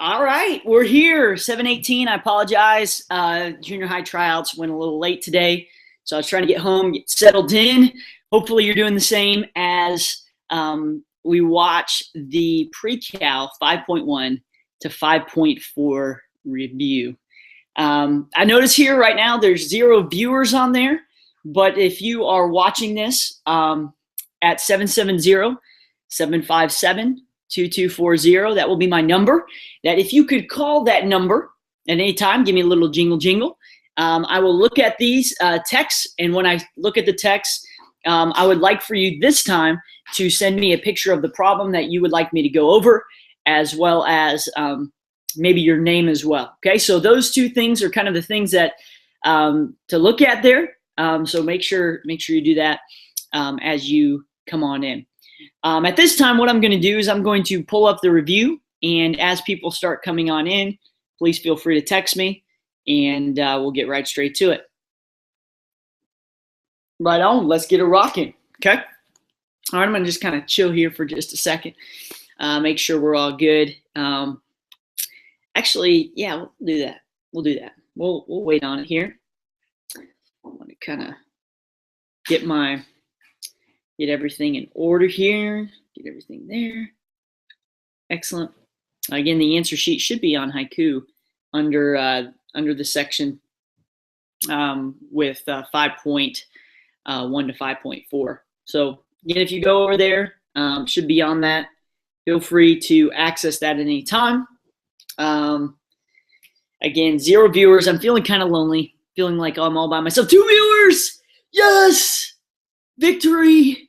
All right, we're here, 7:18. I apologize. Junior high tryouts went a little late today, so I was trying to get home, get settled in. Hopefully you're doing the same as we watch the PreCal 5.1 to 5.4 review. I notice here right now there's 0 viewers on there, but if you are watching this at 770-757-2240, that will be my number. That if you could call that number at any time, give me a little jingle. I will look at these texts, and when I look at the texts, I would like for you this time to send me a picture of the problem that you would like me to go over, as well as maybe your name as well. Okay, so those two things are kind of the things that to look at there. So make sure you do that as you come on in. At this time, what I'm going to do is I'm going to pull up the review, and as people start coming on in, please feel free to text me, and we'll get right straight to it. Right on. Let's get it rocking. Okay. All right. I'm going to just kind of chill here for just a second. Make sure we're all good. Actually, yeah, we'll do that. We'll wait on it here. I want to kind of get everything in order here. Get everything there. Excellent. Again, the answer sheet should be on Haiku under the section with 5.1 to 5.4. So again, if you go over there, should be on that. Feel free to access that at any time. Again, 0 viewers. I'm feeling kind of lonely, feeling like I'm all by myself. 2 viewers! Yes! Victory!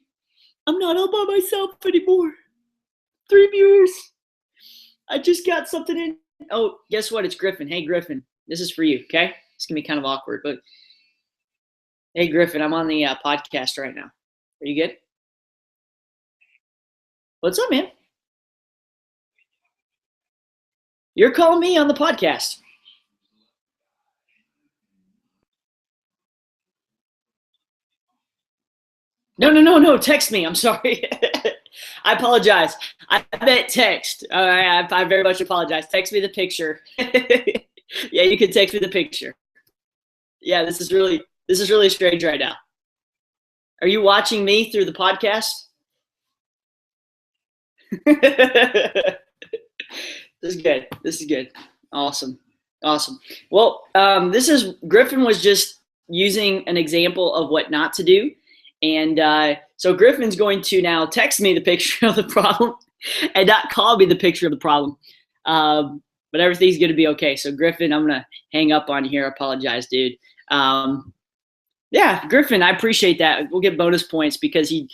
I'm not all by myself anymore. 3 viewers. I just got something in. Oh, guess what? It's Griffin. Hey, Griffin. This is for you, okay? It's going to be kind of awkward, but hey, Griffin, I'm on the podcast right now. Are you good? What's up, man? You're calling me on the podcast. No. Text me. I'm sorry. I apologize. I meant text. All right. I very much apologize. Text me the picture. Yeah, you can text me the picture. Yeah, this is really strange right now. Are you watching me through the podcast? This is good. Awesome. Well, Griffin was just using an example of what not to do. And so Griffin's going to now text me the picture of the problem and not call me the picture of the problem. But everything's going to be okay. So Griffin, I'm going to hang up on you here. I apologize, dude. Yeah, Griffin, I appreciate that. We'll get bonus points because he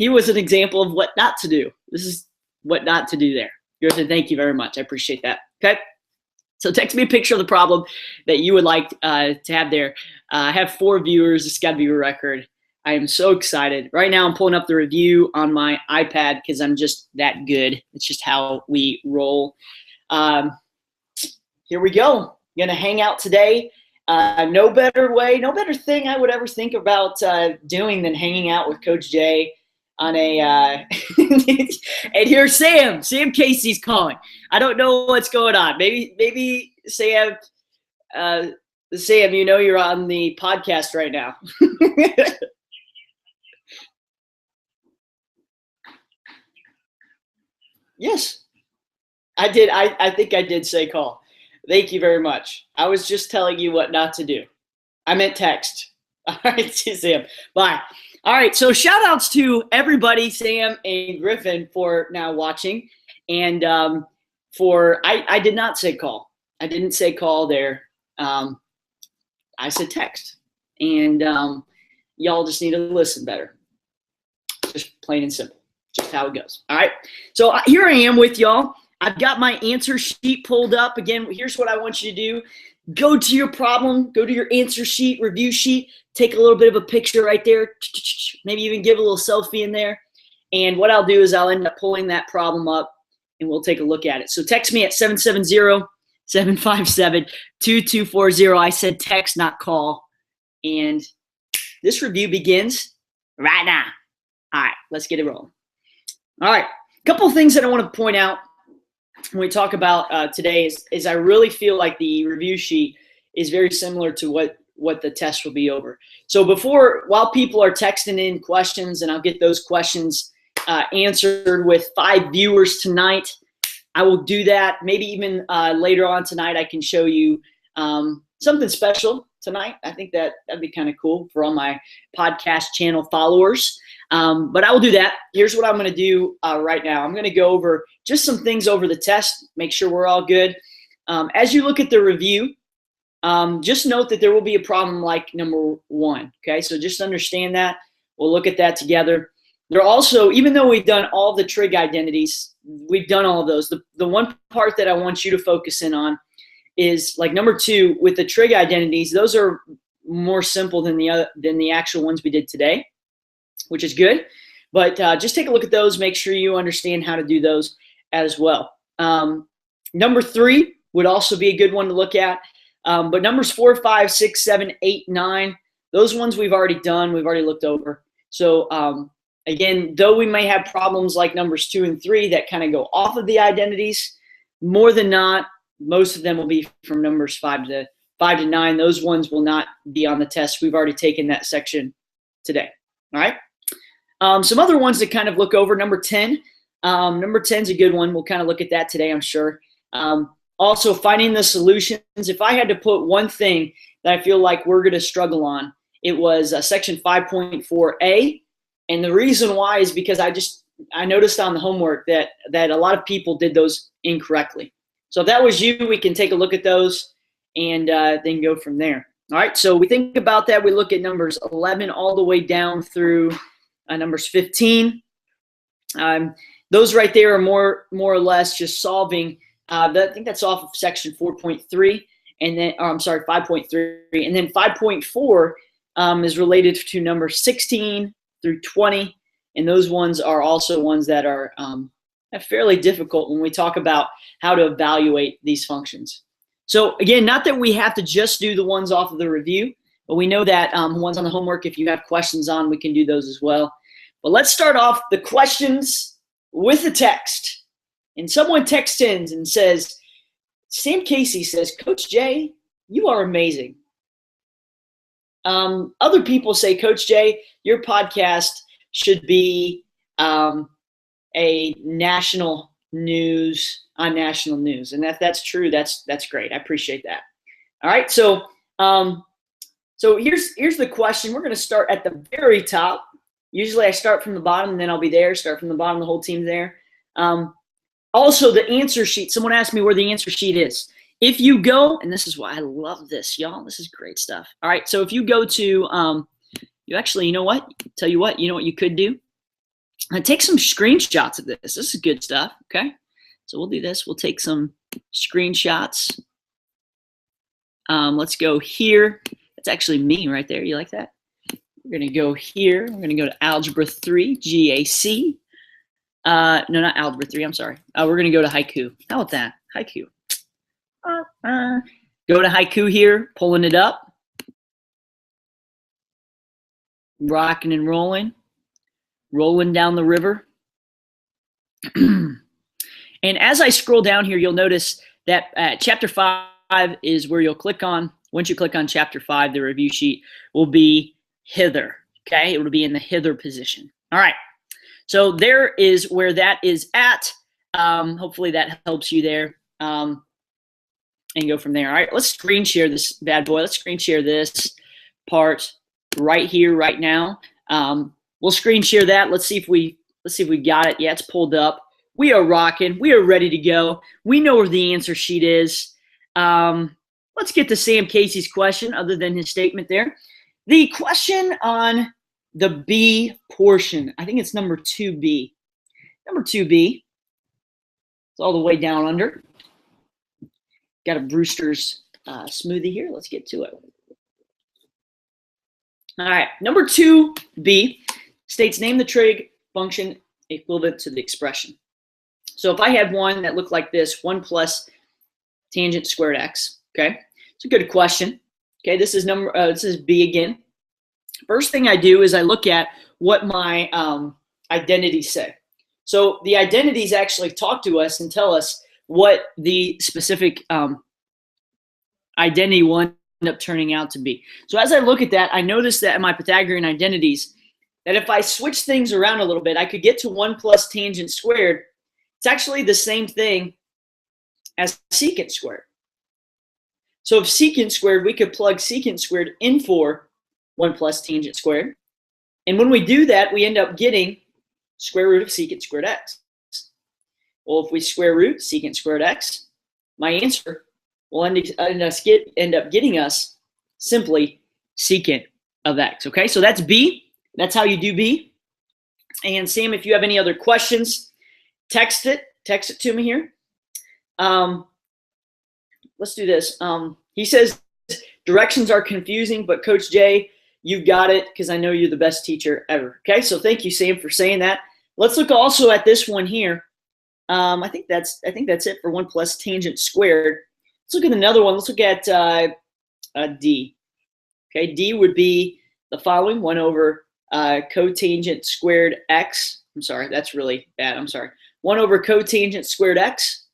was an example of what not to do. This is what not to do there. Griffin, thank you very much. I appreciate that. Okay. So text me a picture of the problem that you would like to have there. I have 4 viewers. It's got to be a record. I am so excited. Right now I'm pulling up the review on my iPad because I'm just that good. It's just how we roll. Here we go. I'm going to hang out today. No better thing I would ever think about doing than hanging out with Coach Jay on a and here's Sam Casey's calling. I don't know what's going on. Maybe Sam, you know you're on the podcast right now. Yes, I did. I think I did say call. Thank you very much. I was just telling you what not to do. I meant text. All right, see you, Sam. Bye. All right, so shout outs to everybody, Sam and Griffin, for now watching. And I did not say call. I didn't say call there. I said text. And y'all just need to listen better. Just plain and simple. Just how it goes. All right, so here I am with y'all. I've got my answer sheet pulled up. Again, here's what I want you to do. Go to your problem, go to your answer sheet, review sheet, take a little bit of a picture right there, maybe even give a little selfie in there. And what I'll do is I'll end up pulling that problem up and we'll take a look at it. So text me at 770-757-2240. I said text, not call. And this review begins right now. All right, let's get it rolling. All right, a couple of things that I want to point out when we talk about today is I really feel like the review sheet is very similar to what the test will be over. So while people are texting in questions, and I'll get those questions answered with 5 viewers tonight, I will do that. Maybe even later on tonight, I can show you something special tonight. I think that'd be kind of cool for all my podcast channel followers. But I will do that. Here's what I'm going to do right now. I'm going to go over just some things over the test, make sure we're all good. As you look at the review, just note that there will be a problem like number 1. Okay, so just understand that. We'll look at that together. There are also, even though we've done all the trig identities, we've done all of those. The one part that I want you to focus in on is like number 2 with the trig identities. Those are more simple than the actual ones we did today, which is good. But just take a look at those. Make sure you understand how to do those as well. Number 3 would also be a good one to look at. But numbers 4, 5, 6, 7, 8, 9, those ones we've already done. We've already looked over. So again, though we may have problems like numbers 2 and 3 that kind of go off of the identities, more than not, most of them will be from numbers 5 to 9. Those ones will not be on the test. We've already taken that section today. All right. Some other ones to kind of look over. Number 10. Number 10 is a good one. We'll kind of look at that today, I'm sure. Also, finding the solutions. If I had to put one thing that I feel like we're going to struggle on, it was section 5.4a. And the reason why is because I noticed on the homework that a lot of people did those incorrectly. So if that was you, we can take a look at those and then go from there. All right, so we think about that. We look at numbers 11 all the way down through numbers 15. Those right there are more or less just solving. I think that's off of section 4.3, and then I'm sorry, 5.3, and then 5.4 is related to number 16 through 20, and those ones are also ones that are fairly difficult when we talk about how to evaluate these functions. So again, not that we have to just do the ones off of the review, but we know that ones on the homework, if you have questions on, we can do those as well. But let's start off the questions with the text. And someone texts in and says, Sam Casey says, Coach Jay, you are amazing. Other people say, Coach Jay, your podcast should be a national news on national news. And that's true. That's great. I appreciate that. All right. So here's the question. We're going to start at the very top. Usually I start from the bottom and then I'll be there. Start from the bottom, the whole team's there. Also, the answer sheet. Someone asked me where the answer sheet is. If you go, and this is why I love this, y'all. This is great stuff. All right, so if you go to, you know what? Tell you what you could do? Take some screenshots of this. This is good stuff, okay? So we'll do this. We'll take some screenshots. Let's go here. That's actually me right there. You like that? We're going to go here. We're going to go to Algebra 3, GAC. No, not Algebra 3. I'm sorry. We're going to go to Haiku. How about that? Haiku. Go to Haiku here, pulling it up. Rocking and rolling down the river. And as I scroll down here, you'll notice that chapter 5 is where you'll click on. Once you click on chapter 5, the review sheet will be hither. Okay, it will be in the hither position. All right, so there is where that is at. Hopefully that helps you there, and go from there. All right, let's screen share this bad boy. Let's screen share this part right here, right now. We'll screen share that. Let's see if we got it. Yeah, it's pulled up. We are rocking. We are ready to go. We know where the answer sheet is. Let's get to Sam Casey's question, other than his statement there. The question on the B portion, I think it's number 2B. Number 2B. It's all the way down under. Got a Brewster's smoothie here. Let's get to it. All right, number 2B states name the trig function equivalent to the expression. So if I had one that looked like this, 1 plus tangent squared x, okay? It's a good question. Okay, this is B again. First thing I do is I look at what my identities say. So the identities actually talk to us and tell us what the specific identity will end up turning out to be. So as I look at that, I notice that in my Pythagorean identities, that if I switch things around a little bit, I could get to 1 plus tangent squared. It's actually the same thing as secant squared. So if secant squared, we could plug secant squared in for 1 plus tangent squared. And when we do that, we end up getting square root of secant squared x. Well, if we square root secant squared x, my answer will end up getting us simply secant of x. Okay, so that's B. That's how you do B. And Sam, if you have any other questions, text it to me here. Let's do this. He says directions are confusing, but Coach Jay, you got it because I know you're the best teacher ever. Okay, so thank you, Sam, for saying that. Let's look also at this one here. I think that's it for 1 plus tangent squared. Let's look at another one. Let's look at D. Okay, D would be the following: 1 over cotangent squared x. I'm sorry, that's really bad. I'm sorry. 1 over cotangent squared x,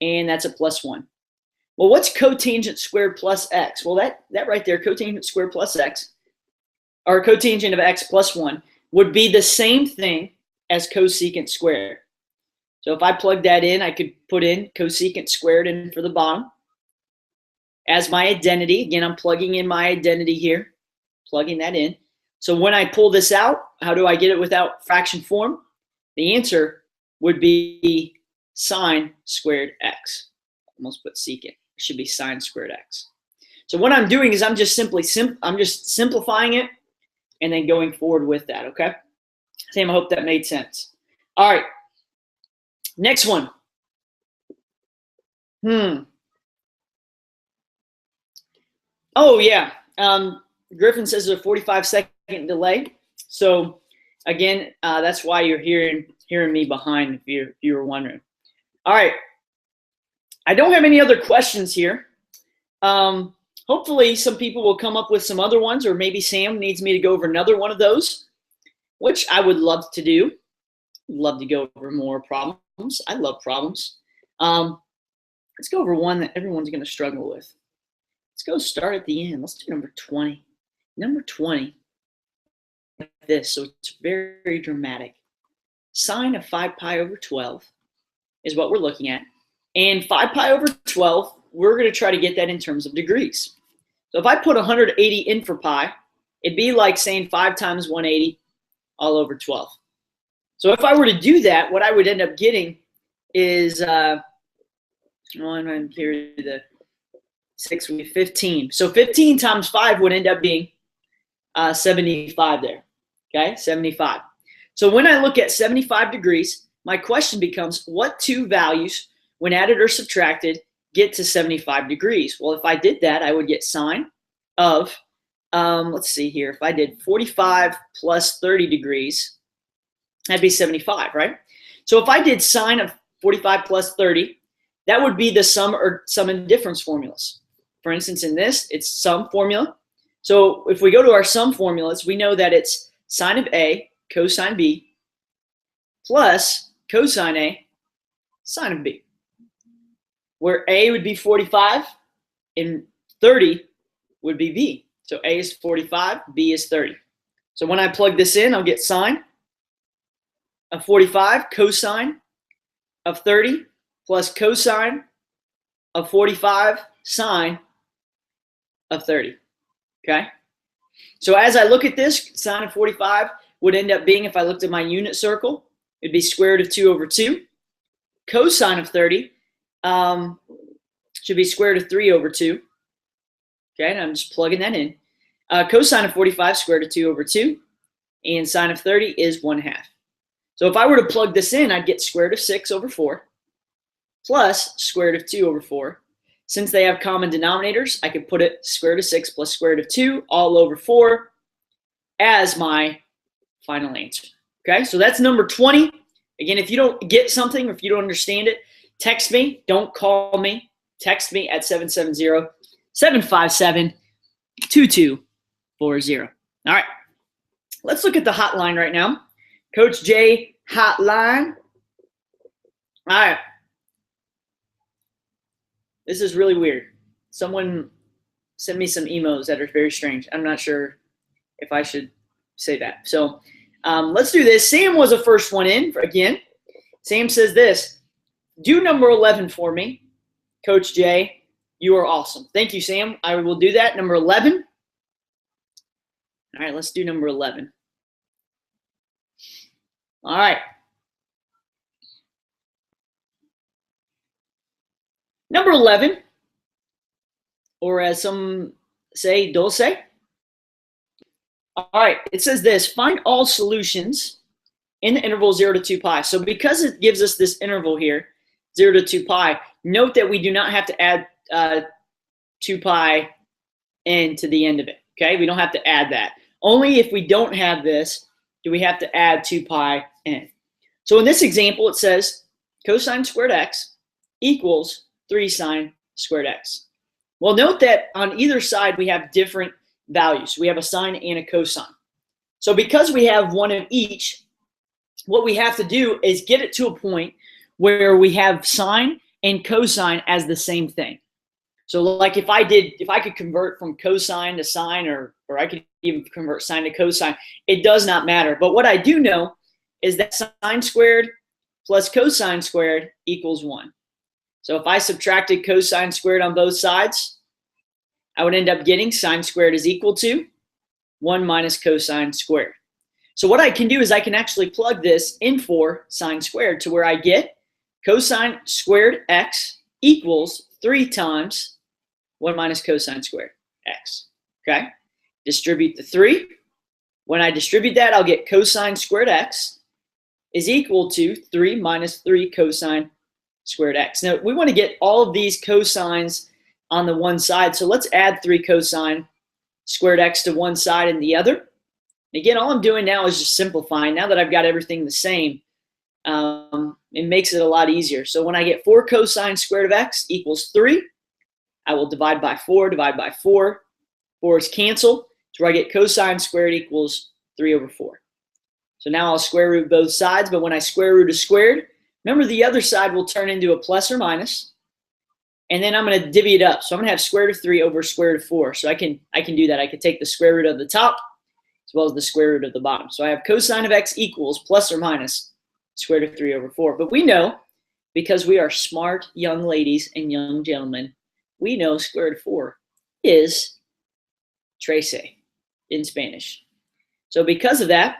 and that's a plus 1. Well, what's cotangent squared plus x? Well, that right there, cotangent squared plus x, or cotangent of x plus 1, would be the same thing as cosecant squared. So if I plug that in, I could put in cosecant squared in for the bottom as my identity. Again, I'm plugging in my identity here, plugging that in. So when I pull this out, how do I get it without fraction form? The answer would be sine squared x. Almost put secant. It should be sine squared x. So what I'm doing is I'm just simplifying it and then going forward with that, okay? Sam, I hope that made sense. All right. Next one. Oh, yeah. Griffin says there's a 45-second delay. So, again, that's why you're hearing me behind, if you were wondering. All right. I don't have any other questions here. Hopefully, some people will come up with some other ones, or maybe Sam needs me to go over another one of those, which I would love to do. Love to go over more problems. I love problems. Let's go over one that everyone's going to struggle with. Let's go start at the end. Let's do number 20. Number 20, like this, so it's very, very dramatic. Sine of 5 pi over 12 is what we're looking at. And 5 pi over 12, we're going to try to get that in terms of degrees. So if I put 180 in for pi, it'd be like saying 5 times 180 all over 12. So if I were to do that, what I would end up getting is, I'm here, the 6 would be 15. So 15 times 5 would end up being 75 there, okay, 75. So when I look at 75 degrees, my question becomes, what two values, when added or subtracted, get to 75 degrees? Well, if I did that, I would get sine of, let's see here, if I did 45 plus 30 degrees, that'd be 75, right? So if I did sine of 45 plus 30, that would be the sum or sum and difference formulas. For instance, in this, it's sum formula. So if we go to our sum formulas, we know that it's sine of A cosine B plus cosine A sine of B, where A would be 45 and 30 would be B. So A is 45, B is 30. So when I plug this in, I'll get sine of 45 cosine of 30 plus cosine of 45 sine of 30, okay? So as I look at this, sine of 45 would end up being, if I looked at my unit circle, it'd be square root of 2 over 2. Cosine of 30 should be square root of 3 over 2, okay? And I'm just plugging that in. Cosine of 45, square root of 2 over 2, and sine of 30 is 1/2. So if I were to plug this in, I'd get square root of 6 over 4 plus square root of 2 over 4. Since they have common denominators, I could put it square root of 6 plus square root of 2 all over 4 as my final answer. Okay, so that's number 20. Again, if you don't get something or if you don't understand it, text me. Don't call me. Text me at 770-757-2240. All right, let's look at the hotline right now. Coach J hotline. All right. This is really weird. Someone sent me some emos that are very strange. I'm not sure if I should say that. So let's do this. Sam was the first one in again. Sam says this, do number 11 for me. Coach Jay, you are awesome. Thank you, Sam. I will do that. Number 11. All right, let's do number 11. All right. Number 11, or as some say, dulce. All right, it says this, find all solutions in the interval 0 to 2 pi. So because it gives us this interval here, 0 to 2 pi, note that we do not have to add 2 pi n to the end of it, okay? We don't have to add that. Only if we don't have this do we have to add 2 pi n. So in this example, it says cosine squared x equals 3 sine squared x. Well, note that on either side we have different values. We have a sine and a cosine. So because we have one of each, what we have to do is get it to a point where we have sine and cosine as the same thing. So like if I could convert from cosine to sine, or I could even convert sine to cosine, it does not matter. But what I do know is that sine squared plus cosine squared equals 1. So if I subtracted cosine squared on both sides, I would end up getting sine squared is equal to 1 minus cosine squared. So what I can do is I can actually plug this in for sine squared to where I get cosine squared x equals 3 times 1 minus cosine squared x. Okay? Distribute the 3. When I distribute that, I'll get cosine squared x is equal to 3 minus 3 cosine squared x. Now, we want to get all of these cosines on the one side, so let's add 3 cosine squared x to one side and the other. Again, all I'm doing now is just simplifying. Now that I've got everything the same, it makes it a lot easier. So when I get 4 cosine squared of x equals 3, I will divide by 4, divide by 4. 4's cancel, to where I get cosine squared equals 3 over 4. So now I'll square root both sides, but when I square root a squared, remember the other side will turn into a plus or minus, and then I'm going to divvy it up. So I'm going to have square root of 3 over square root of 4. So I can do that. I can take the square root of the top as well as the square root of the bottom. So I have cosine of x equals plus or minus square root of 3 over 4. But we know, because we are smart young ladies and young gentlemen, we know square root of 4 is 13 in Spanish. So because of that,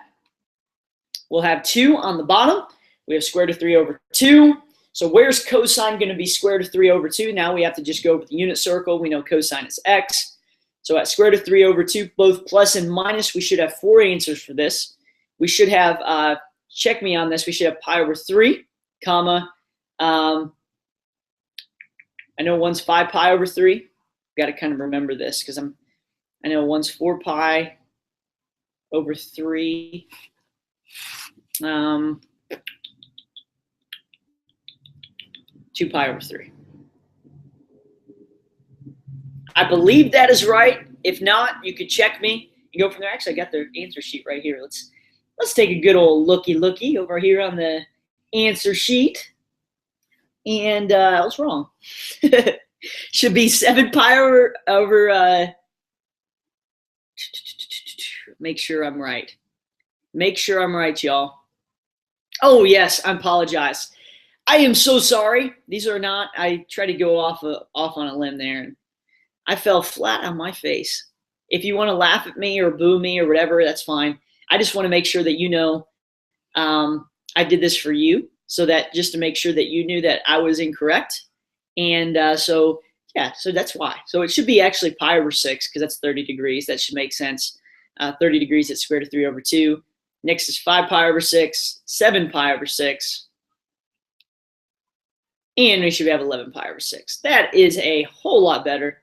we'll have 2 on the bottom. We have square root of 3 over 2. So where's cosine going to be square root of 3 over 2? Now we have to just go with the unit circle. We know cosine is x. So at square root of 3 over 2, both plus and minus, we should have 4 answers for this. We should have, check me on this, we should have pi over 3, comma, I know one's 5 pi over 3. Got to kind of remember this because I know one's 4 pi over 3. 2 pi over 3. I believe that is right. If not, you could check me and go from there. Actually, I got the answer sheet right here. Let's take a good old looky over here on the answer sheet. And I was wrong. Should be 7 pi over make sure I'm right. Make sure I'm right, y'all. Oh, yes, I apologize. I am so sorry. These are not, I tried to go off on a limb there, and I fell flat on my face. If you want to laugh at me or boo me or whatever, that's fine. I just want to make sure that you know I did this for you, so that just to make sure that you knew that I was incorrect. And so that's why. So it should be actually pi over 6 because that's 30 degrees. That should make sense. 30 degrees at square root of 3 over 2. Next is 5 pi over 6, 7 pi over 6. And we should have 11 pi over 6. That is a whole lot better.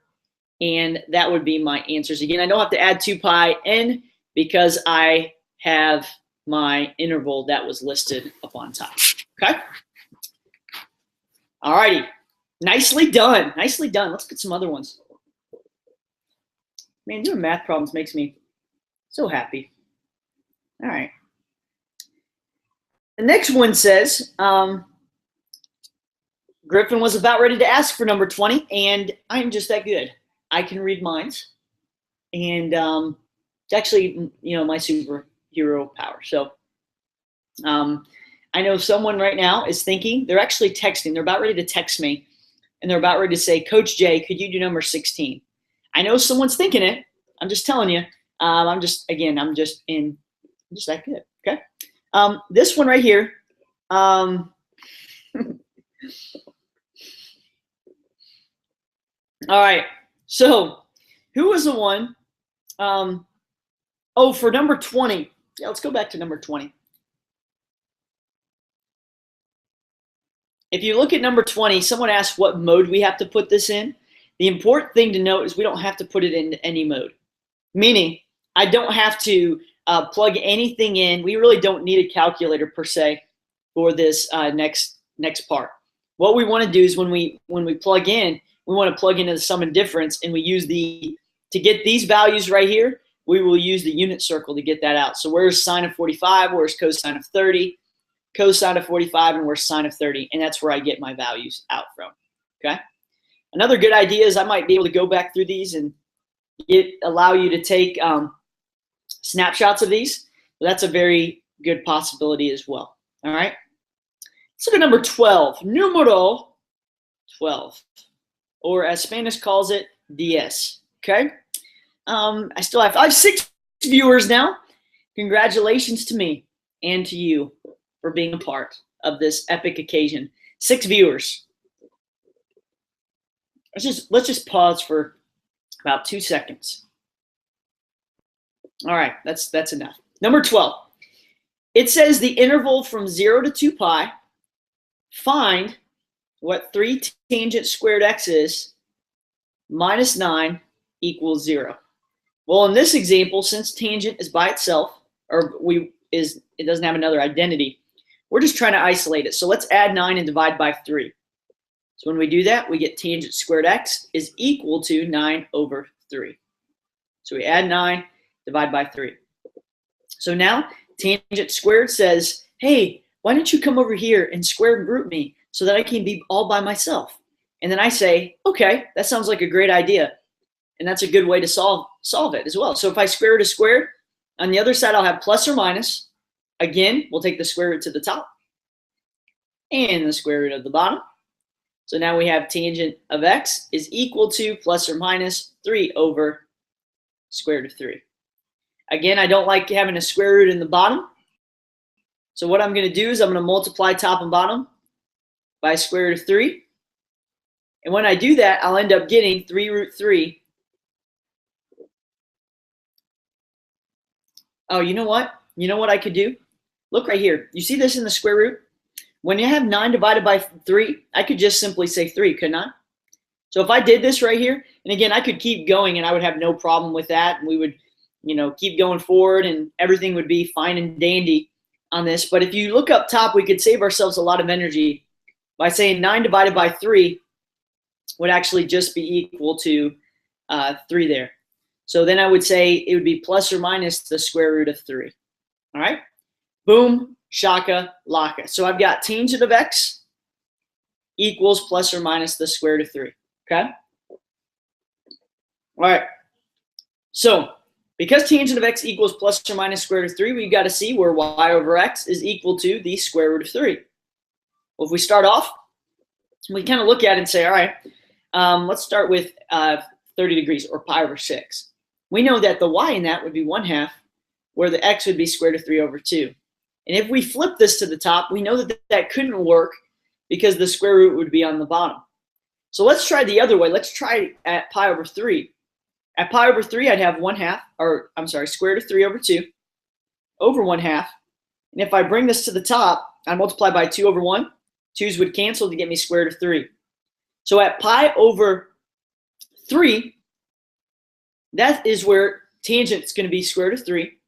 And that would be my answers. Again, I don't have to add 2 pi n because I have my interval that was listed up on top. Okay? All righty. Nicely done. Nicely done. Let's get some other ones. Man, doing math problems makes me so happy. All right. The next one says, Griffin was about ready to ask for number 20, and I'm just that good. I can read minds, and it's actually, my superhero power. So I know someone right now is thinking, they're actually texting. They're about ready to text me, and they're about ready to say, Coach Jay, could you do number 16? I know someone's thinking it. I'm just telling you. I'm just that good. Okay. This one right here. All right. So who was the one? For number 20. Yeah, let's go back to number 20. If you look at number 20, someone asked what mode we have to put this in. The important thing to note is we don't have to put it in any mode. Meaning, I don't have to plug anything in. We really don't need a calculator per se for this next part. What we want to do is when we plug in, we want to plug into the sum and difference, and we use to get these values right here, we will use the unit circle to get that out. So where's sine of 45? Where's cosine of 30? Cosine of 45, and where's sine of 30? And that's where I get my values out from. Okay. Another good idea is I might be able to go back through these and allow you to take snapshots of these. That's a very good possibility as well. All right. Let's look at number 12. Numero 12, or as Spanish calls it, 10. Okay. I have 6 viewers now. Congratulations to me and to you for being a part of this epic occasion. 6 viewers. Let's just pause for about 2 seconds. All right, that's enough. Number 12. It says the interval from 0 to 2 pi. Find what 3 tangent squared x is minus 9 equals 0. Well, in this example, since tangent is by itself, it doesn't have another identity, we're just trying to isolate it. So let's add 9 and divide by 3. So when we do that, we get tangent squared x is equal to 9 over 3. So we add 9, divide by 3. So now tangent squared says, hey, why don't you come over here and square and root me so that I can be all by myself? And then I say, okay, that sounds like a great idea. And that's a good way to solve it as well. So if I square root a squared, on the other side I'll have plus or minus. Again, we'll take the square root to the top and the square root of the bottom. So now we have tangent of x is equal to plus or minus 3 over square root of 3. Again, I don't like having a square root in the bottom. So what I'm going to do is I'm going to multiply top and bottom by square root of 3. And when I do that, I'll end up getting 3 root 3. Oh, you know what? You know what I could do? Look right here. You see this in the square root? When you have 9 divided by 3, I could just simply say 3, couldn't I? So if I did this right here, and again, I could keep going and I would have no problem with that. And we would, keep going forward and everything would be fine and dandy on this. But if you look up top, we could save ourselves a lot of energy by saying 9 divided by 3 would actually just be equal to 3 there. So then I would say it would be plus or minus the square root of 3. All right? Boom, shaka, laka. So I've got tangent of x equals plus or minus the square root of 3. Okay? All right. So because tangent of x equals plus or minus square root of 3, we've got to see where y over x is equal to the square root of 3. Well, if we start off, we kind of look at it and say, all right, let's start with 30 degrees, or pi over 6. We know that the y in that would be 1/2, where the x would be square root of 3 over 2. And if we flip this to the top, we know that that couldn't work because the square root would be on the bottom. So let's try the other way. Let's try at pi over 3. At pi over 3, I'd have square root of 3 over 2 over 1/2. And if I bring this to the top, I multiply by 2 over 1. 2's would cancel to get me square root of 3. So at pi over 3, that is where tangent is going to be square root of 3.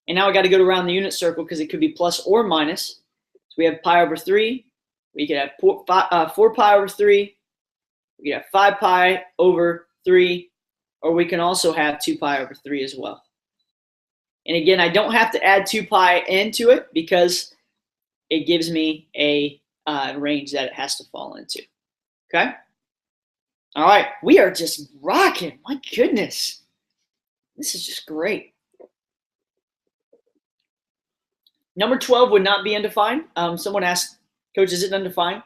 And now I got to go around the unit circle because it could be plus or minus. So we have pi over 3. We could have 4 pi over 3. We could have 5 pi over 3. Or we can also have 2 pi over 3 as well. And again, I don't have to add 2 pi into it because it gives me a range that it has to fall into. Okay? All right, we are just rocking. My goodness. This is just great. Number 12 would not be undefined. Someone asked, Coach, is it undefined?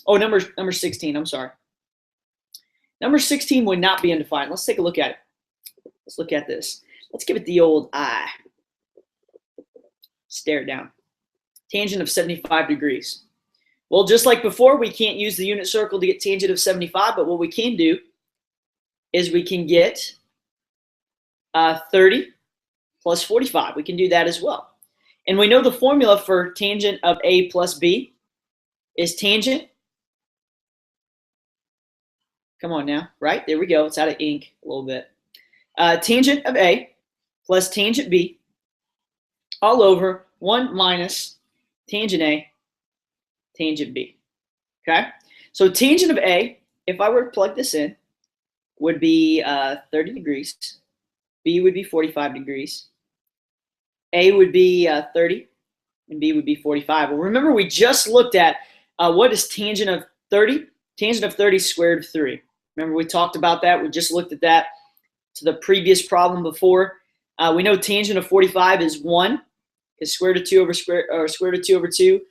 Oh, number 16, I'm sorry. Number 16 would not be undefined. Let's take a look at it. Let's look at this. Let's give it the old eye. Stare it down. Tangent of 75 degrees. Well, just like before, we can't use the unit circle to get tangent of 75, but what we can do is we can get 30 plus 45. We can do that as well. And we know the formula for tangent of A plus B is tangent. Come on now, right? There we go. It's out of ink a little bit. Tangent of A plus tangent B all over 1 minus tangent A, tangent B. Okay? So tangent of A, if I were to plug this in, would be 30 degrees. B would be 45 degrees. A would be 30, and B would be 45. Well, remember we just looked at what is tangent of 30? Tangent of 30 square root of 3. Remember we talked about that. We just looked at that to the previous problem before. We know tangent of 45 is 1, because square root of 2 over square root of 2 over 2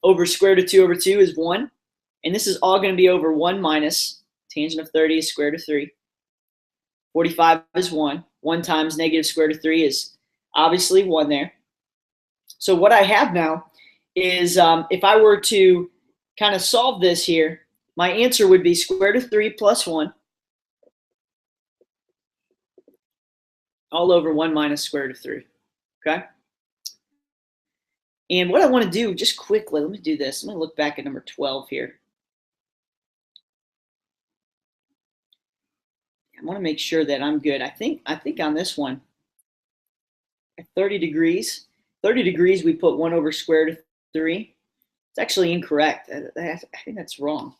over square root of 2 over 2 is 1. And this is all going to be over 1 minus tangent of 30 is square root of 3. 45 is 1. 1 times negative square root of 3 is obviously 1 there. So what I have now is if I were to kind of solve this here, my answer would be square root of 3 plus 1 all over 1 minus square root of 3. Okay? And what I want to do just quickly, let me do this. I'm going to look back at number 12 here. I want to make sure that I'm good. I think on this one, at 30 degrees, we put 1 over square root of 3. It's actually incorrect. I think that's wrong.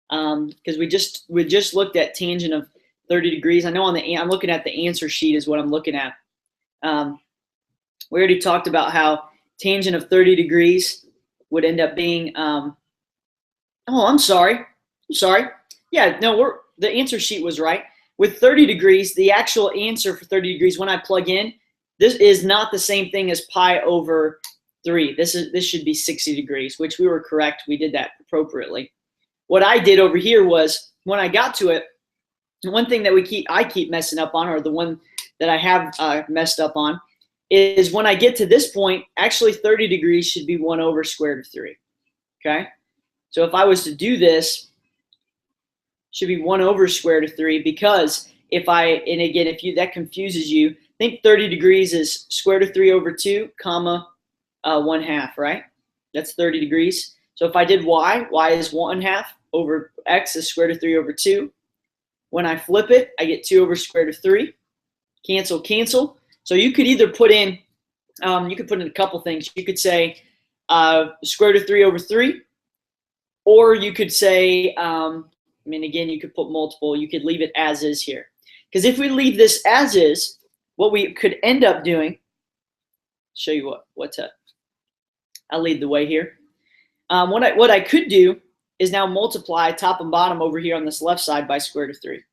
Because we just looked at tangent of 30 degrees. I know I'm looking at the answer sheet is what I'm looking at. We already talked about how tangent of 30 degrees would end up being, oh, I'm sorry. Yeah, no, the answer sheet was right. With 30 degrees, the actual answer for 30 degrees, when I plug in, this is not the same thing as pi over 3. This should be 60 degrees, which we were correct. We did that appropriately. What I did over here was, when I got to it, one thing that I keep messing up on, or the one that I have messed up on, is when I get to this point, actually 30 degrees should be 1 over square root of 3. Okay? So if I was to do this, should be 1 over square root of 3, because and again, if that confuses you, think 30 degrees is square root of 3 over 2, comma, 1/2, right? That's 30 degrees. So if I did y is 1/2 over x is square root of 3 over 2. When I flip it, I get 2 over square root of 3. Cancel, cancel. So you could either put in, a couple things. You could say square root of 3 over 3, or you could say, again, you could put multiple. You could leave it as is here. Because if we leave this as is, what we could end up doing, show you I'll lead the way here. What I could do is now multiply top and bottom over here on this left side by square root of 3.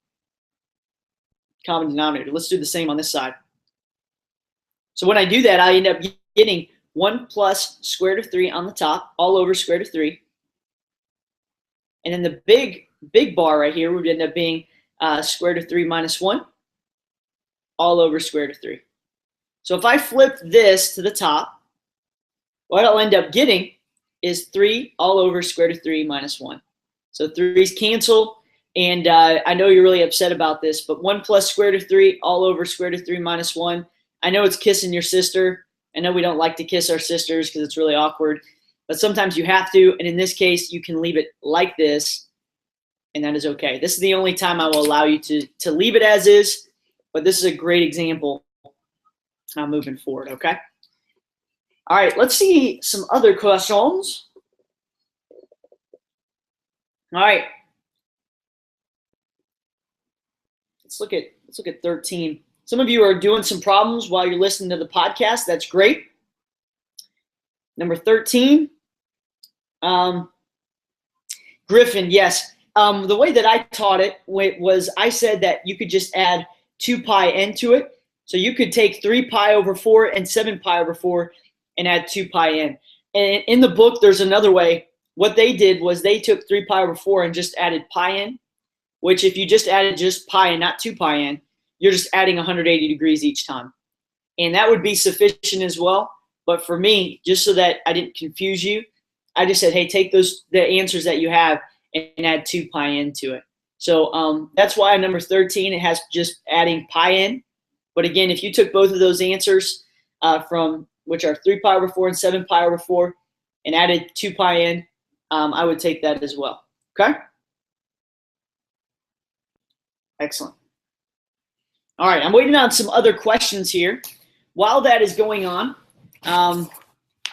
Common denominator. Let's do the same on this side. So when I do that, I end up getting 1 plus square root of 3 on the top, all over square root of 3. And then the big bar right here would end up being square root of 3 minus 1, all over square root of 3. So if I flip this to the top, what I'll end up getting is 3 all over square root of 3 minus 1. So 3's cancel, and I know you're really upset about this, but 1 plus square root of 3 all over square root of 3 minus 1. I know it's kissing your sister. I know we don't like to kiss our sisters because it's really awkward, but sometimes you have to, and in this case, you can leave it like this, and that is okay. This is the only time I will allow you to leave it as is, but this is a great example moving forward, okay? All right, let's see some other questions. All right. Let's look at 13. Some of you are doing some problems while you're listening to the podcast. That's great. Number 13. Griffin, yes. the way that I taught it was I said that you could just add 2 pi n to it. So you could take 3 pi over 4 and 7 pi over 4 and add 2 pi n. And in the book, there's another way. What they did was they took 3 pi over 4 and just added pi n, which if you just added just pi and not 2 pi n, you're just adding 180 degrees each time. And that would be sufficient as well. But for me, just so that I didn't confuse you, I just said, hey, take the answers that you have and add 2 pi n to it. So that's why number 13, it has just adding pi n. But again, if you took both of those answers from which are 3 pi over 4 and 7 pi over 4 and added 2 pi n, I would take that as well. Okay? Excellent. All right, I'm waiting on some other questions here. While that is going on, I'll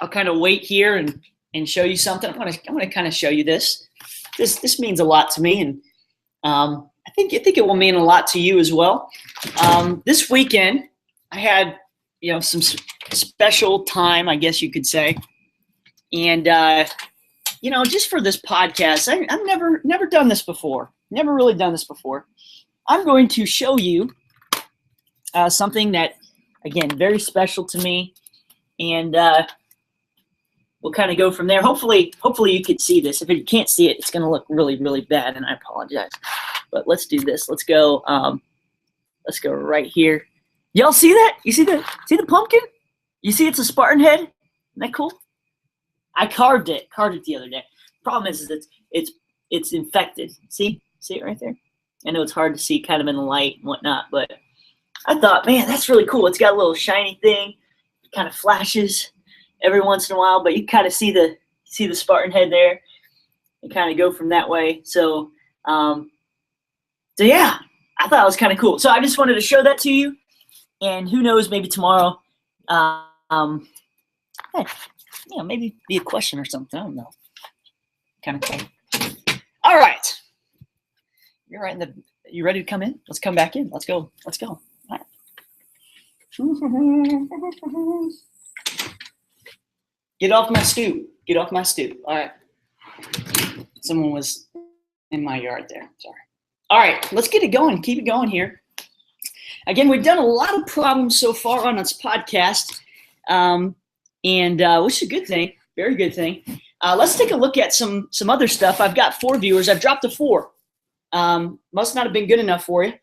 kind of wait here and show you something. I want to kind of show you this. This means a lot to me, and I think it will mean a lot to you as well. This weekend, I had some special time, I guess you could say, and just for this podcast, I've never done this before. Never really done this before. I'm going to show you something that, again, very special to me, and we'll kind of go from there. Hopefully you can see this. If you can't see it, it's going to look really, really bad, and I apologize. But let's do this. Let's go right here. Y'all see that? You see the pumpkin? You see it's a Spartan head? Isn't that cool? I carved it the other day. Problem is it's infected. See it right there? I know it's hard to see kind of in the light and whatnot, but I thought, man, that's really cool. It's got a little shiny thing. It kind of flashes every once in a while, but you kind of see the Spartan head there and kind of go from that way. So yeah, I thought it was kind of cool. So I just wanted to show that to you, and who knows, maybe tomorrow, maybe be a question or something. I don't know. Kind of cool. All right. You're right you ready to come in? Let's come back in. Let's go. All right. Get off my stoop. All right. Someone was in my yard there. Sorry. All right. Let's get it going. Keep it going here. Again, we've done a lot of problems so far on this podcast, and which is a good thing. Very good thing. Let's take a look at some other stuff. I've got 4 viewers. I've dropped a 4. Must not have been good enough for you.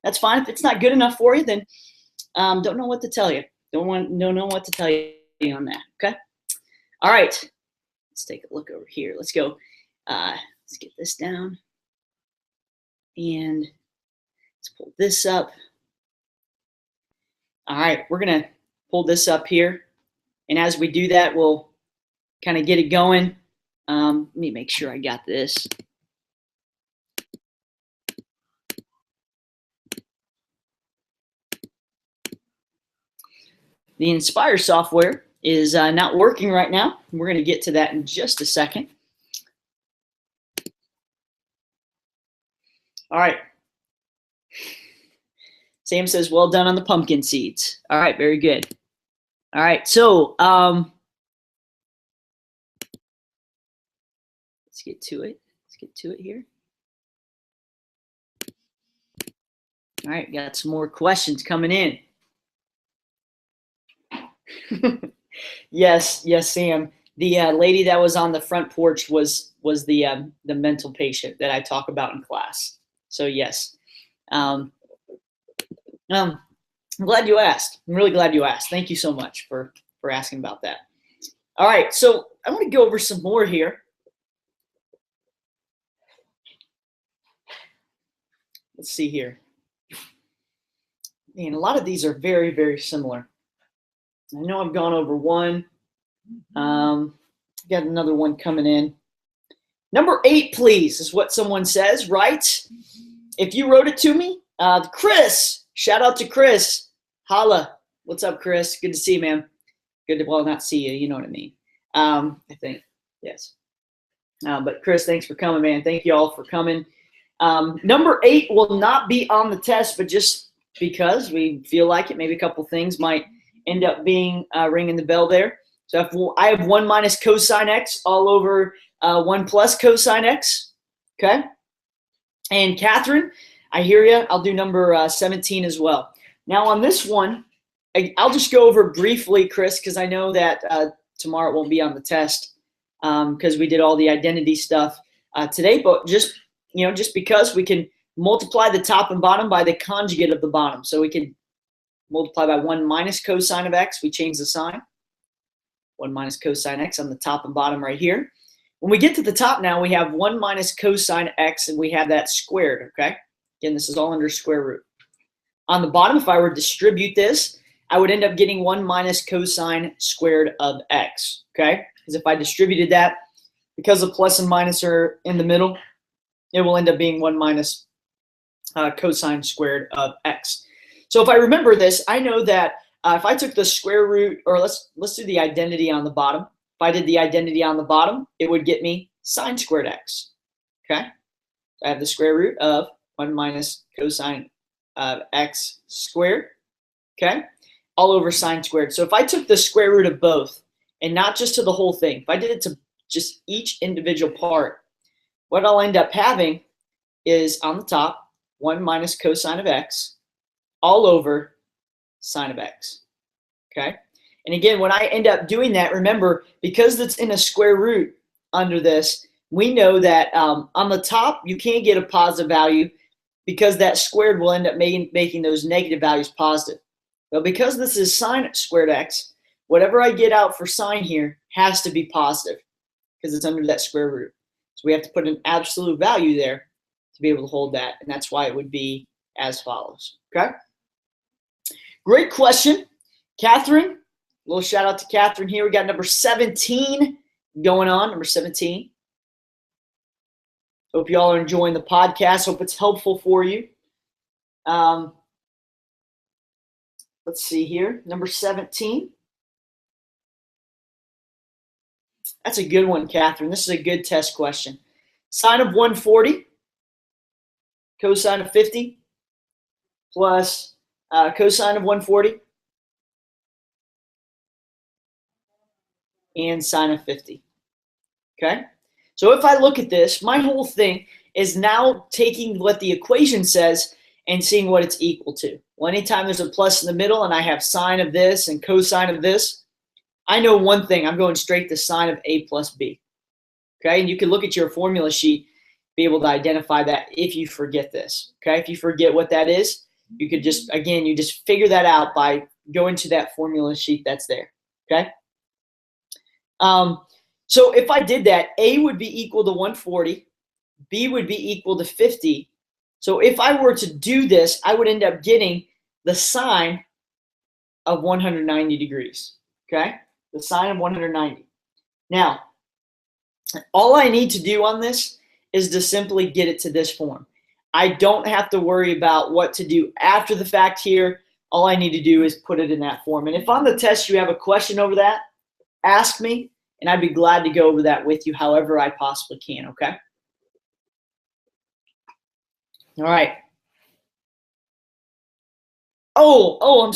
That's fine. If it's not good enough for you, then don't know what to tell you. Don't know what to tell you on that. Okay. All right. Let's take a look over here. Let's go. Let's get this down, and let's pull this up. All right, we're gonna pull this up here, and as we do that, we'll kind of get it going. Let me make sure I got this. The Inspire software is not working right now. We're going to get to that in just a second. All right. Sam says, well done on the pumpkin seeds. All right, very good. All right, so let's get to it. Here. All right, got some more questions coming in. Yes, Sam. The lady that was on the front porch was the mental patient that I talk about in class. So yes, I'm glad you asked. I'm really glad you asked. Thank you so much for asking about that. All right, so I want to go over some more here. Let's see here. Man, a lot of these are very, very similar. I know I've gone over one. Got another one coming in. Number 8, please, is what someone says, right? If you wrote it to me, Chris, shout out to Chris. Holla. What's up, Chris? Good to see you, man. Good to, well, not see you. You know what I mean. I think, yes. But Chris, thanks for coming, man. Thank you all for coming. Number 8 will not be on the test, but just because we feel like it, maybe a couple things might end up being ringing the bell there. So if I have 1 minus cosine x all over 1 plus cosine x, okay? And Catherine, I hear you. I'll do number 17 as well. Now on this one, I'll just go over briefly, Chris, because I know that tomorrow it won't be on the test because we did all the identity stuff today. But just because we can multiply the top and bottom by the conjugate of the bottom. So we can multiply by 1 minus cosine of x. We change the sign. 1 minus cosine x on the top and bottom right here. When we get to the top now, we have 1 minus cosine x, and we have that squared, okay? Again, this is all under square root. On the bottom, if I were to distribute this, I would end up getting 1 minus cosine squared of x, okay? Because if I distributed that, because the plus and minus are in the middle, it will end up being 1 minus cosine squared of x. So if I remember this, I know that if I took the square root, or let's do the identity on the bottom. If I did the identity on the bottom, it would get me sine squared x, okay? So I have the square root of 1 minus cosine of x squared, okay? All over sine squared. So if I took the square root of both, and not just to the whole thing, if I did it to just each individual part, what I'll end up having is on the top, 1 minus cosine of x, all over sine of x, okay? And again, when I end up doing that, remember, because it's in a square root under this, we know that on the top, you can't get a positive value because that squared will end up making those negative values positive. But because this is sine squared x, whatever I get out for sine here has to be positive because it's under that square root. So we have to put an absolute value there to be able to hold that, and that's why it would be as follows, okay? Great question, Catherine. A little shout out to Catherine here. We got number 17 going on, number 17. Hope you all are enjoying the podcast. Hope it's helpful for you. Let's see here, number 17. That's a good one, Catherine. This is a good test question. Sine of 140, cosine of 50, plus cosine of 140, and sine of 50, okay? So if I look at this, my whole thing is now taking what the equation says and seeing what it's equal to. Well, anytime there's a plus in the middle and I have sine of this and cosine of this, I know one thing, I'm going straight to sine of a plus b, okay? And you can look at your formula sheet, be able to identify that if you forget this, okay? If you forget what that is, you could just, again, you just figure that out by going to that formula sheet that's there, okay? So if I did that, A would be equal to 140, B would be equal to 50. So if I were to do this, I would end up getting the sine of 190 degrees, okay? The sine of 190. Now, all I need to do on this is to simply get it to this form. I don't have to worry about what to do after the fact here. All I need to do is put it in that form. And if on the test you have a question over that, ask me, and I'd be glad to go over that with you however I possibly can, okay? All right. I'm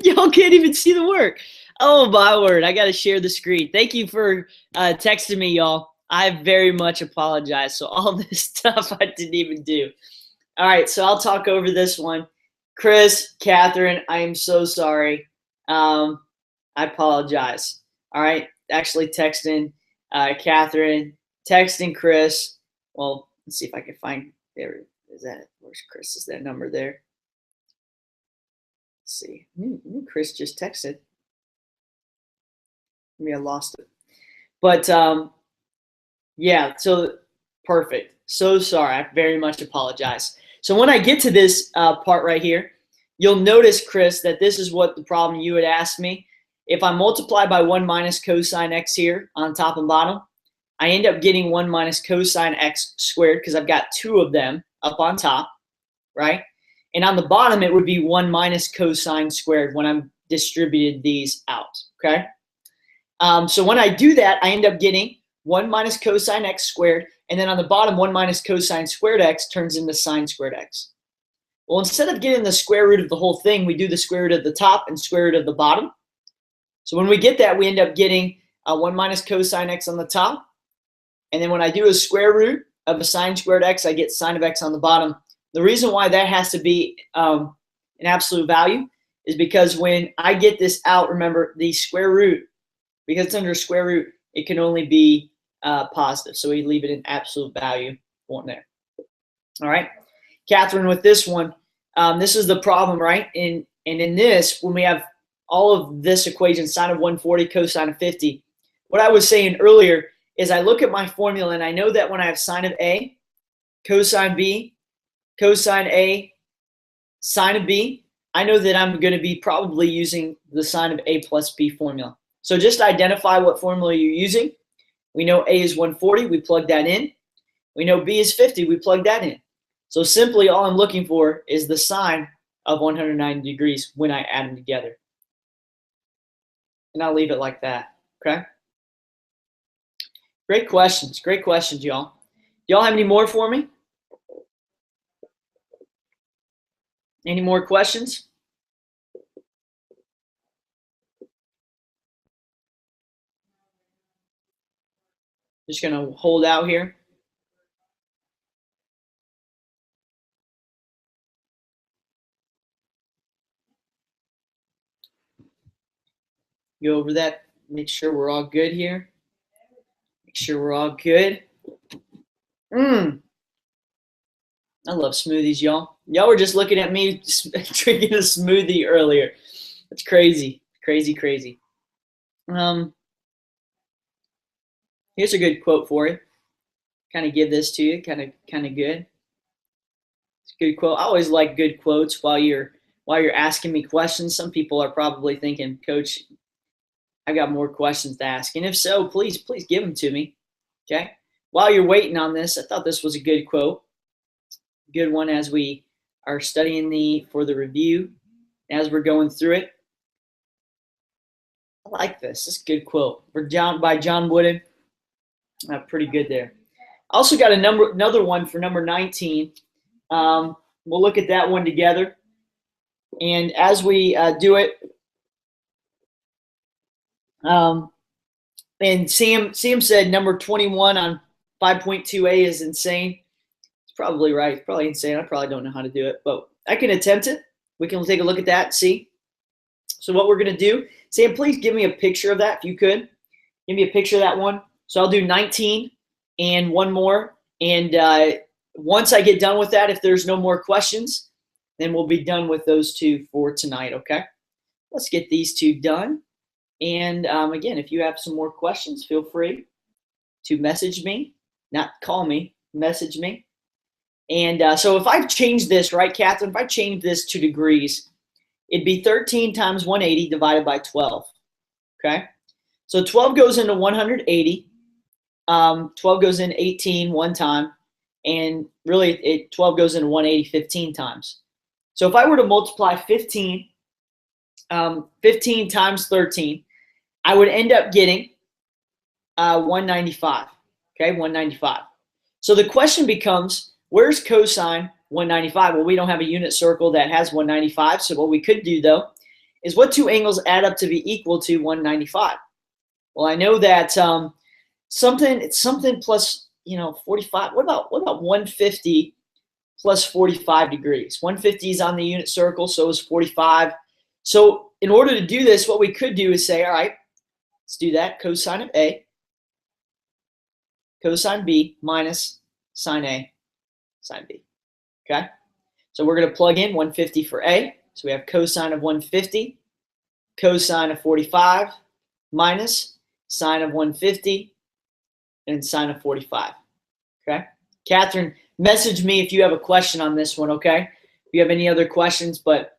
y'all can't even see the work. Oh, my word. I got to share the screen. Thank you for texting me, y'all. I very much apologize. So all this stuff I didn't even do. All right, so I'll talk over this one. Chris, Catherine, I am so sorry. I apologize. All right, actually texting Catherine, texting Chris. Well, let's see if I can find, there is that, where's Chris, is that number there? Let's see, Chris just texted. Maybe I lost it. But yeah, so perfect. So sorry, I very much apologize. So when I get to this part right here, you'll notice, Chris, that this is what the problem you had asked me. If I multiply by 1 minus cosine x here on top and bottom, I end up getting 1 minus cosine x squared because I've got two of them up on top, right? And on the bottom, it would be 1 minus cosine squared when I'm distributed these out, okay? So when I do that, I end up getting 1 minus cosine x squared, and then on the bottom, 1 minus cosine squared x turns into sine squared x. Well, instead of getting the square root of the whole thing, we do the square root of the top and square root of the bottom. So when we get that, we end up getting 1 minus cosine x on the top. And then when I do a square root of a sine squared x, I get sine of x on the bottom. The reason why that has to be an absolute value is because when I get this out, remember the square root, because it's under square root, it can only be positive. So we leave it in absolute value on there. All right, Catherine, with this one, this is the problem, right? And in this, when we have all of this equation, sine of 140, cosine of 50, what I was saying earlier is I look at my formula and I know that when I have sine of A, cosine B, cosine A, sine of B, I know that I'm going to be probably using the sine of A plus B formula. So just identify what formula you're using. We know A is 140, we plug that in. We know B is 50, we plug that in. So simply all I'm looking for is the sine of 190 degrees when I add them together. And I'll leave it like that, okay? Great questions, y'all. Y'all have any more for me? Any more questions? Just gonna hold out here. Go over that, make sure we're all good here. Make sure we're all good. I love smoothies, y'all. Y'all were just looking at me drinking a smoothie earlier. That's crazy, crazy, crazy. Here's a good quote for you. Kind of give this to you, kind of good. It's a good quote. I always like good quotes while you're asking me questions. Some people are probably thinking, Coach, I got more questions to ask. And if so, please give them to me. Okay. While you're waiting on this, I thought this was a good quote. Good one as we are studying for the review, as we're going through it. I like this. This is a good quote by John Wooden. Pretty good there. Also got another one for number 19. We'll look at that one together. And as we do it, and Sam said number 21 on 5.2a is insane. It's probably right. It's probably insane. I probably don't know how to do it, but I can attempt it. We can take a look at that and see. So what we're going to do, Sam, please give me a picture of that if you could. Give me a picture of that one. So I'll do 19 and one more. And once I get done with that, if there's no more questions, then we'll be done with those two for tonight, okay? Let's get these two done. And again, if you have some more questions, feel free to message me, not call me, message me. And so if I change this, right, Catherine, if I change this to degrees, it'd be 13 times 180 divided by 12, okay? So 12 goes into 180. 12 goes in 18 one time, and really 12 goes into 180 15 times. So if I were to multiply 15 times 13, I would end up getting 195, okay, 195. So the question becomes, where's cosine 195? Well, we don't have a unit circle that has 195, so what we could do, though, is what two angles add up to be equal to 195? Well, I know that it's something plus, 45. What about 150 plus 45 degrees? 150 is on the unit circle, so is 45. So in order to do this, what we could do is say, all right, let's do that. Cosine of A, cosine B minus sine A, sine B. Okay? So we're going to plug in 150 for A. So we have cosine of 150, cosine of 45 minus sine of 150 and sine of 45. Okay? Catherine, message me if you have a question on this one, okay? If you have any other questions, but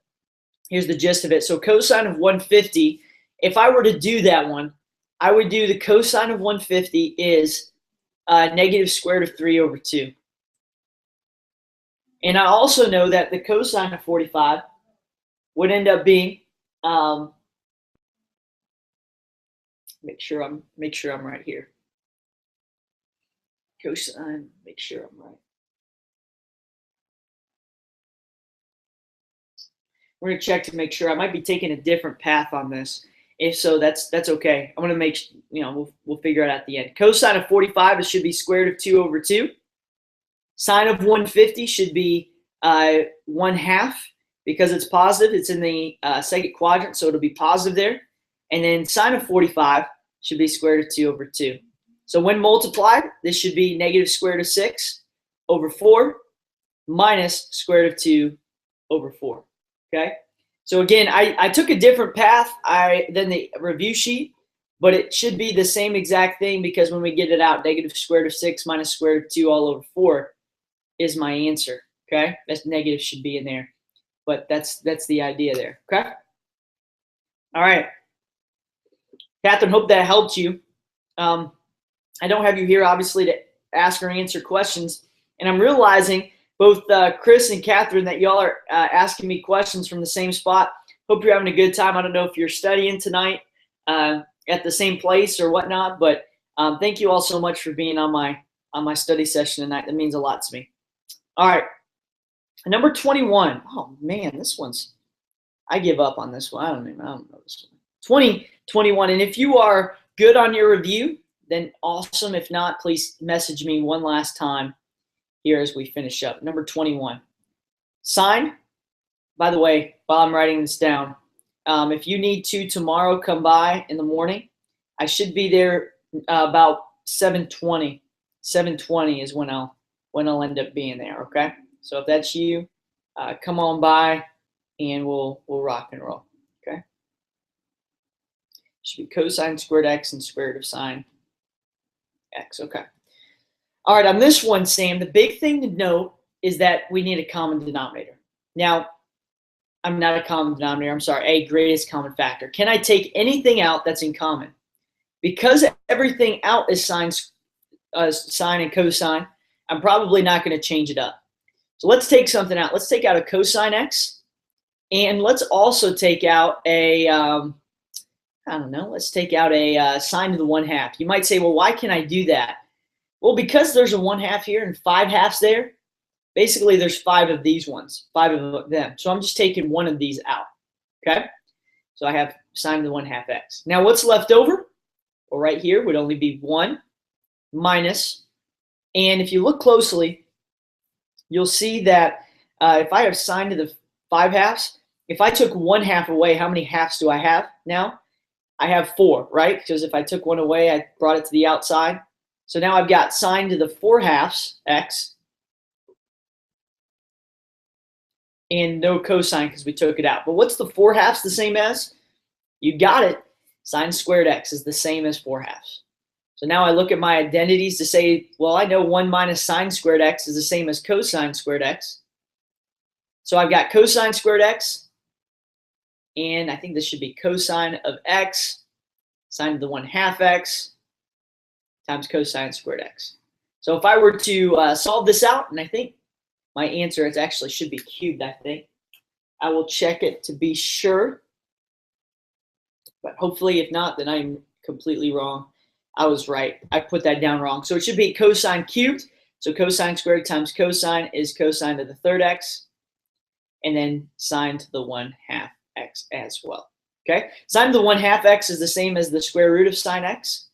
here's the gist of it. So cosine of 150, if I were to do that one, I would do the cosine of 150 is negative square root of 3 over 2. And I also know that the cosine of 45 would end up being, make sure I'm right here. Cosine, make sure I'm right. We're gonna check to make sure. I might be taking a different path on this. If so, that's okay. I'm gonna make, we'll figure it out at the end. Cosine of 45, it should be square root of 2 over 2. Sine of 150 should be 1/2 because it's positive. It's in the second quadrant, so it'll be positive there. And then sine of 45 should be square root of 2 over 2. So when multiplied, this should be negative square root of 6 over 4 minus square root of 2 over 4. Okay? So again, I took a different path than the review sheet, but it should be the same exact thing because when we get it out, negative square root of 6 minus square root of 2 all over 4 is my answer. Okay? That negative should be in there. But that's the idea there. Okay? All right. Catherine, hope that helped you. I don't have you here, obviously, to ask or answer questions. And I'm realizing both Chris and Catherine that y'all are asking me questions from the same spot. Hope you're having a good time. I don't know if you're studying tonight at the same place or whatnot, but thank you all so much for being on my study session tonight. That means a lot to me. All right. Number 21. Oh, man, this one's – I give up on this one. I don't know this one. 21. And if you are good on your review, then awesome. If not, please message me one last time here as we finish up. Number 21. Sine. By the way, while I'm writing this down, if you need to tomorrow, come by in the morning. I should be there about 7:20. 7:20 is when I'll end up being there. Okay. So if that's you, come on by and we'll rock and roll. Okay. Should be cosine squared x and square root of sine x. Okay. All right. On this one, Sam, the big thing to note is that we need a common denominator. Now, I'm not a common denominator. I'm sorry. A, greatest common factor. Can I take anything out that's in common? Because everything out is sine and cosine, I'm probably not going to change it up. So let's take something out. Let's take out a cosine x, and let's also take out a, let's take out a sine to the 1/2. You might say, well, why can I do that? Well, because there's a 1/2 here and 5 halves there. Basically, there's 5 of these ones, 5 of them. So I'm just taking one of these out, okay? So I have sine to the 1/2 x. Now, what's left over? Well, right here would only be 1 minus, and if you look closely, you'll see that if I have sine to the 5 halves, if I took 1/2 away, how many halves do I have now? I have 4, right? Because if I took one away, I brought it to the outside. So now I've got sine to the 4 halves x and no cosine because we took it out. But what's the 4 halves the same as? You got it. Sine squared x is the same as 4 halves. So now I look at my identities to say, well, I know 1 minus sine squared x is the same as cosine squared x. So I've got cosine squared x, and I think this should be cosine of x, sine to the 1/2 x, times cosine squared x. So if I were to solve this out, and I think my answer is actually should be cubed, I think. I will check it to be sure. But hopefully, if not, then I'm completely wrong. I was right. I put that down wrong. So it should be cosine cubed. So cosine squared times cosine is cosine to the 3rd x. And then sine to the 1/2 x as well. Okay? Sine to the 1/2 x is the same as the square root of sine x.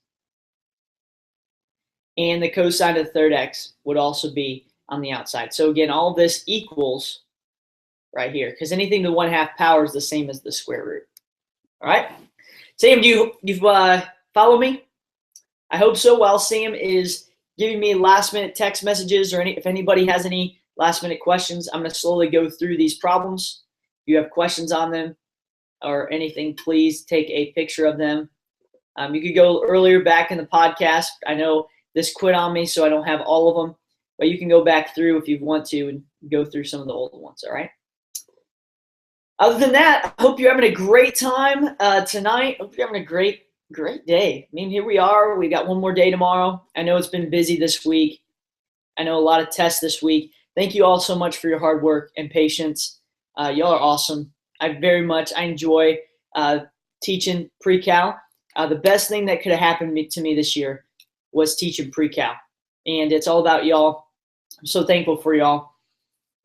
And the cosine to the 3rd x would also be on the outside. So again, all this equals right here. Because anything to the 1/2 power is the same as the square root. All right? Sam, do you follow me? I hope so. While Sam is giving me last-minute text messages or if anybody has any last-minute questions, I'm going to slowly go through these problems. If you have questions on them or anything, please take a picture of them. You could go earlier back in the podcast. I know this quit on me, so I don't have all of them. But you can go back through if you want to and go through some of the older ones, all right? Other than that, I hope you're having a great time tonight. Hope you're having a great day. I mean, here we are. We got one more day tomorrow. I know it's been busy this week. I know a lot of tests this week. Thank you all so much for your hard work and patience. Y'all are awesome. I enjoy teaching PreCal. The best thing that could have happened to me this year was teaching PreCal. And it's all about y'all. I'm so thankful for y'all.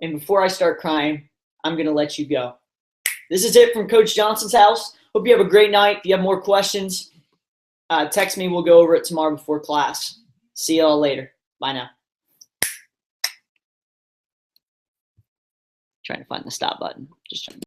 And before I start crying, I'm going to let you go. This is it from Coach Johnson's house. Hope you have a great night. If you have more questions, text me. We'll go over it tomorrow before class. See y'all later. Bye now. trying to find the stop button. Just trying.